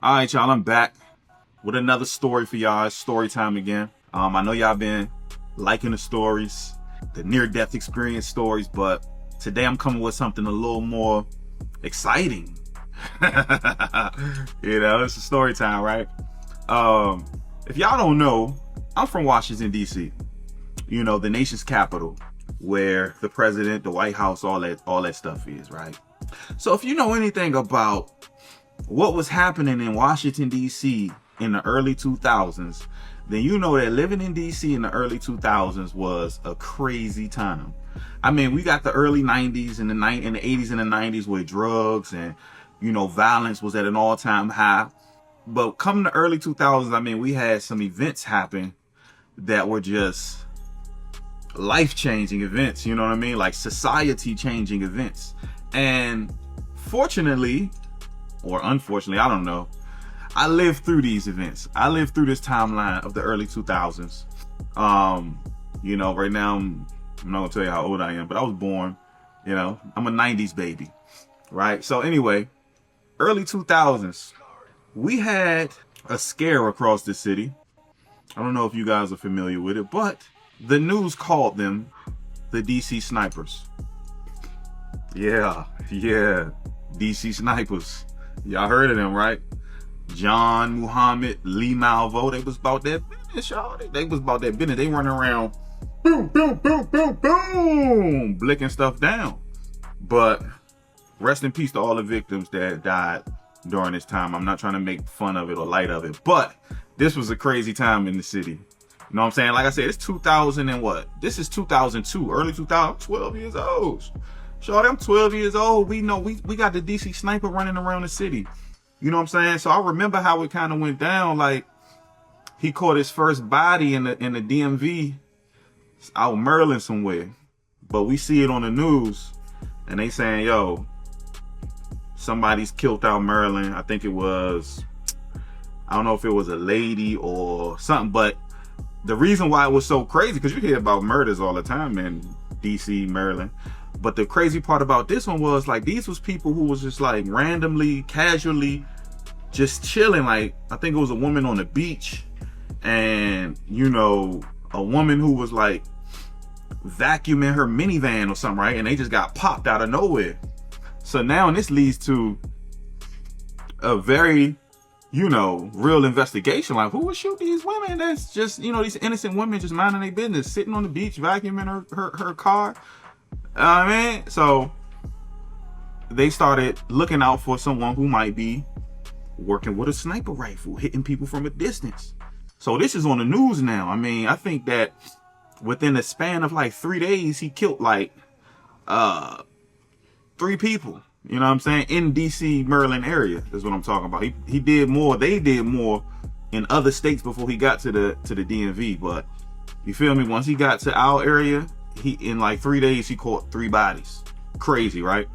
All right, y'all, I'm back with another story for y'all. It's story time again. I know y'all been liking the stories, the near-death experience stories, but today I'm coming with something a little more exciting. You know, it's a story time, right? If y'all don't know, I'm from Washington, D.C., you know, the nation's capital, where the president, the White House, all that stuff is, right? So if you know anything about what was happening in Washington, D.C. in the early 2000s, then you know that living in D.C. in the early 2000s was a crazy time. I mean, we got the early 90s and the 80s and the 90s where drugs and, you know, violence was at an all-time high. But coming to early 2000s, I mean, we had some events happen that were just life-changing events, you know what I mean? Like society-changing events. And fortunately, or unfortunately, I don't know, I lived through these events. I lived through this timeline of the early 2000s. You know, right now, I'm not gonna tell you how old I am, but I was born, you know, I'm a 90s baby, right? So anyway, early 2000s, we had a scare across the city. I don't know if you guys are familiar with it, but the news called them the DC Snipers. Yeah, DC Snipers. Y'all heard of them, right? John, Muhammad, Lee Malvo, they was about that business, y'all. They was about that business. They running around, boom, boom, boom, boom, boom, blicking stuff down. But rest in peace to all the victims that died during this time. I'm not trying to make fun of it or light of it, but this was a crazy time in the city. You know what I'm saying? Like I said, it's 2000 and what? This is 2002, early 2000, 12 years old. Shorty, I'm 12 years old. We know we got the DC Sniper running around the city. You know what I'm saying? So I remember how it kind of went down. Like, he caught his first body in the DMV out in Maryland somewhere. But we see it on the news and they saying, yo, somebody's killed out in Maryland. I think it was, I don't know if it was a lady or something, but the reason why it was so crazy, because you hear about murders all the time in DC, Maryland. But the crazy part about this one was, like, these was people who was just like randomly, casually just chilling. Like, I think it was a woman on the beach and, you know, a woman who was like vacuuming her minivan or something, right? And they just got popped out of nowhere. So now this leads to a very, you know, real investigation. Like, who would shoot these women that's just, you know, these innocent women just minding their business, sitting on the beach, vacuuming her car. I mean, so they started looking out for someone who might be working with a sniper rifle, hitting people from a distance. So this is on the news now. I mean, I think that within the span of like 3 days, he killed like 3 people. You know what I'm saying? In DC, Maryland area is what I'm talking about. He did more. They did more in other states before he got to the DMV. But you feel me? Once he got to our area, he in like 3 days he caught 3 bodies. Crazy, right?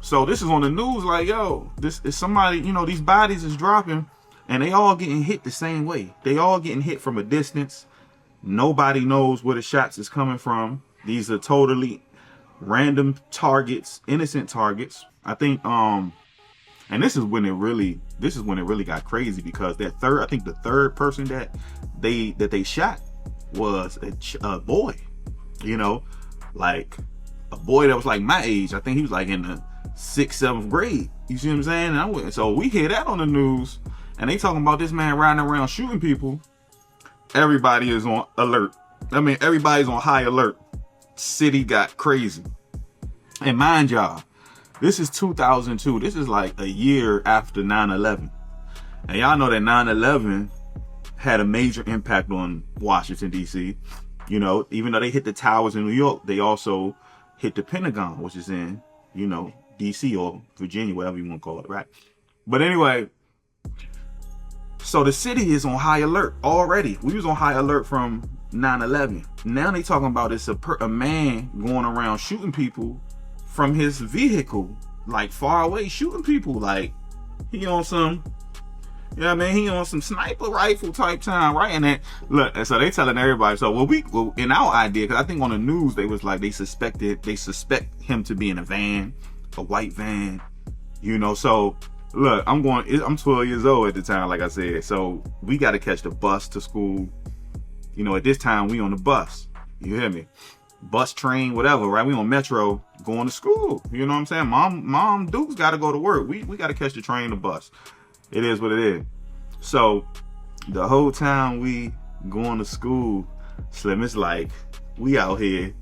So this is on the news. Like, yo, this is somebody. You know, these bodies is dropping, and they all getting hit the same way. They all getting hit from a distance. Nobody knows where the shots is coming from. These are totally random targets, innocent targets. I think and this is when it really got crazy, because the third person that they shot was a boy, you know, like a boy that was like my age. I think he was like in the 6th, 7th grade. You see what I'm saying? So we hear that on the news and they talking about this man riding around shooting people. Everybody is on alert. I mean, everybody's on high alert. City got crazy. And mind y'all, this is 2002. This is like a year after 9/11. And y'all know that 9/11 had a major impact on Washington, D.C. You know, even though they hit the towers in New York, they also hit the Pentagon, which is in, you know, D.C. or Virginia, whatever you want to call it, right? But anyway, so the city is on high alert already. We was on high alert from 9/11. Now they talking about it's a man going around shooting people from his vehicle, like far away, shooting people. Like, he on some, you know what I mean? He on some sniper rifle type time, right? And then look, so they telling everybody. So well, in our idea, because I think on the news they was like they suspect him to be in a van, a white van, you know. So Look, I'm 12 years old at the time, like I said. So we got to catch the bus to school. You know, at this time we on the bus. You hear me? Bus, train, whatever, right? We on Metro going to school. You know what I'm saying? Mom, Duke's got to go to work. We got to catch the train, the bus. It is what it is. So the whole time we going to school, Slim, it's like we out here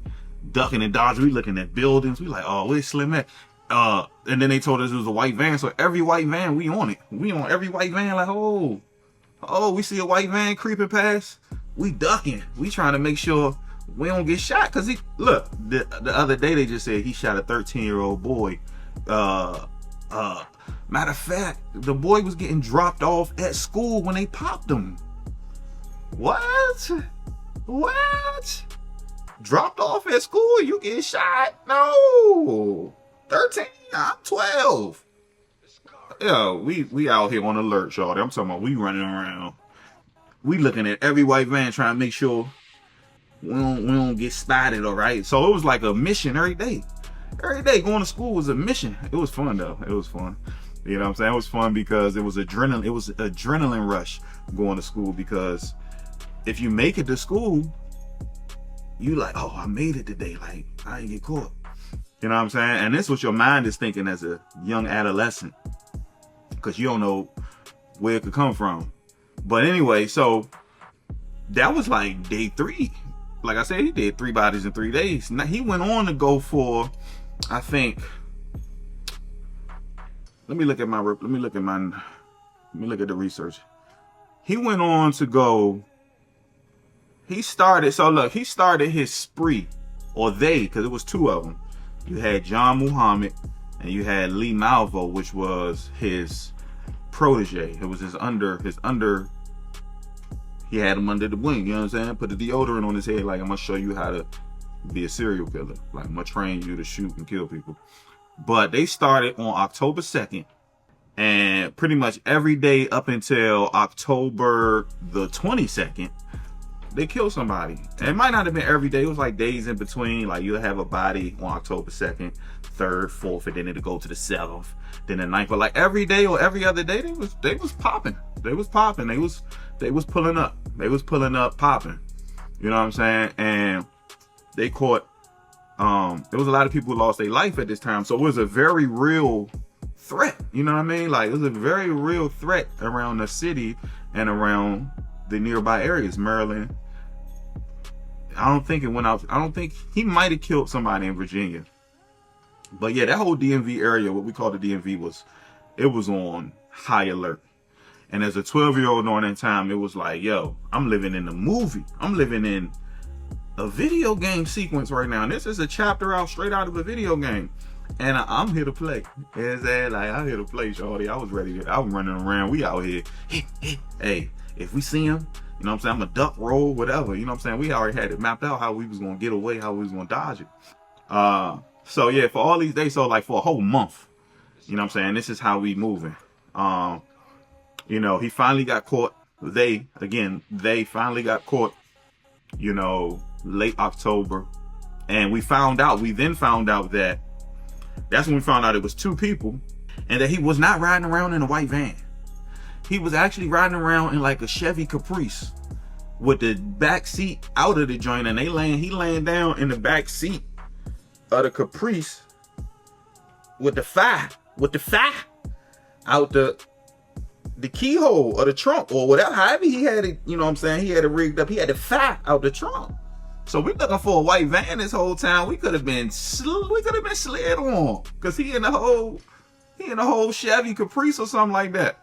ducking and dodging. We looking at buildings. We like, oh, where's Slim at? And then they told us it was a white van. So every white van, we on it. We on every white van. Like, oh, we see a white van creeping past. We ducking. We trying to make sure we don't get shot. Cause look, the other day they just said he shot a 13-year-old boy. Matter of fact, the boy was getting dropped off at school when they popped him. What? Dropped off at school? You get shot? No. 13? I'm 12. Yo, we out here on alert, y'all. I'm talking about we running around. We looking at every white van trying to make sure we don't get spotted, all right? So it was like a mission every day. Every day going to school was a mission. It was fun though. It was fun. You know what I'm saying? It was fun because it was adrenaline. It was adrenaline rush going to school, because if you make it to school, you like, oh, I made it today. Like, I didn't get caught. You know what I'm saying? And this is what your mind is thinking as a young adolescent, because you don't know where it could come from. But anyway, so that was like day 3. Like I said, he did 3 bodies in 3 days. Now he went on to go for, I think, let me look at the research. He went on to go, he started his spree, or they, because it was 2 of them. You had John Muhammad and you had Lee Malvo, which was his protege. It was his under, he had him under the wing, you know what I'm saying? Put the deodorant on his head, like, I'm gonna show you how to be a serial killer. Like, I'm gonna train you to shoot and kill people. But they started on October 2nd, and pretty much every day up until October the 22nd, they killed somebody. And it might not have been every day. It was like days in between. Like, you'll have a body on October 2nd, 3rd, 4th, and then it'll go to the 7th, then the 9th. But like every day or every other day, they was popping. They was popping. They was pulling up. They was pulling up, popping. You know what I'm saying? And they caught, there was a lot of people who lost their life at this time. So it was a very real threat. You know what I mean? Like, it was a very real threat around the city and around the nearby areas, Maryland. I don't think he might have killed somebody in Virginia. But yeah, that whole DMV area, what we call the DMV, was on high alert. And as a 12-year-old during that time, it was like, yo, I'm living in a movie. I'm living in a video game sequence right now. And this is a chapter straight out of a video game. And I'm here to play. I'm here to play, shorty. I was ready. I was running around. We out here. Hey, if we see him, you know what I'm saying, I'm a duck, roll, whatever. You know what I'm saying? We already had it mapped out how we was going to get away, how we was going to dodge it. So yeah, for all these days, so like for a whole month, you know what I'm saying, this is how we moving. You know, he finally got caught. They finally got caught, you know, late October. And we then found out that that's when we found out it was 2 people, and that he was not riding around in a white van. He was actually riding around in like a Chevy Caprice with the back seat out of the joint, and he laying down in the back seat of the Caprice with the fire out the keyhole of the trunk, or whatever, however he had it, you know what I'm saying, he had it rigged up. He had the fire out the trunk. So we looking for a white van this whole time. We could have been slid on, because he in the whole Chevy Caprice or something like that.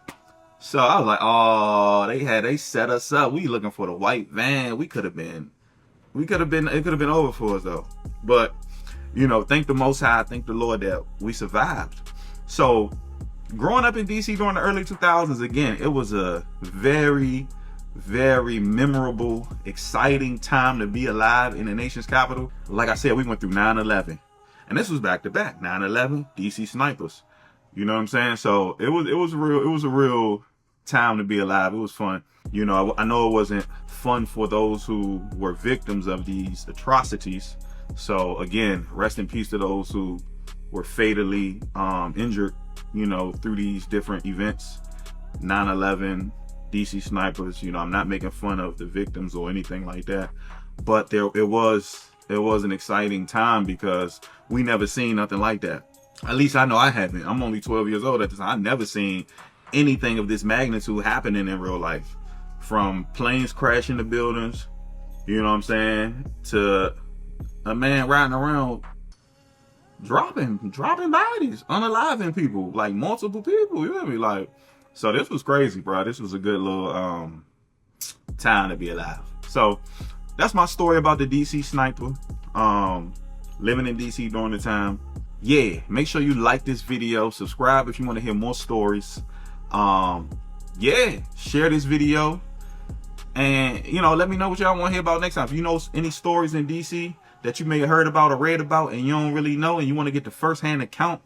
So I was like, oh, they set us up. We looking for the white van. It could have been over for us though. But, you know, thank the Most High, thank the Lord that we survived. So growing up in DC during the early 2000s, again, it was a very, very memorable, exciting time to be alive in the nation's capital. Like I said, we went through 9/11, and this was back to back. 9/11, DC snipers. You know what I'm saying? So it was a real time to be alive. It was fun. You know, I know it wasn't fun for those who were victims of these atrocities. So again, rest in peace to those who were fatally injured you know, through these different events, 9/11, DC snipers. You know, I'm not making fun of the victims or anything like that, but it was an exciting time because we never seen nothing like that. At least I know I haven't. I'm only 12 years old at this time. I never seen anything of this magnitude happening in real life. From planes crashing the buildings, you know what I'm saying, to a man riding around dropping bodies, unaliving people, like multiple people, you know what I mean? Like, so this was crazy, bro. This was a good little time to be alive. So that's my story about the DC sniper, living in DC during the time. Yeah, make sure you like this video, subscribe if you want to hear more stories. Yeah, share this video, and you know, let me know what y'all want to hear about next time. If you know any stories in DC that you may have heard about or read about and you don't really know and you want to get the first-hand account,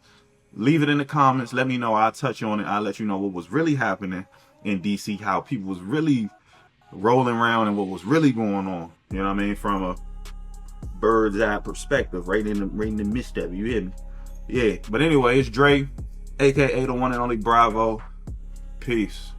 leave it in the comments. Let me know. I'll touch on it. I'll let you know what was really happening in DC, how people was really rolling around and what was really going on, you know what I mean, from a bird's eye perspective, right in the midst of it, you hear me? Yeah, but anyway, it's Dre, aka the one and only Bravo. Peace.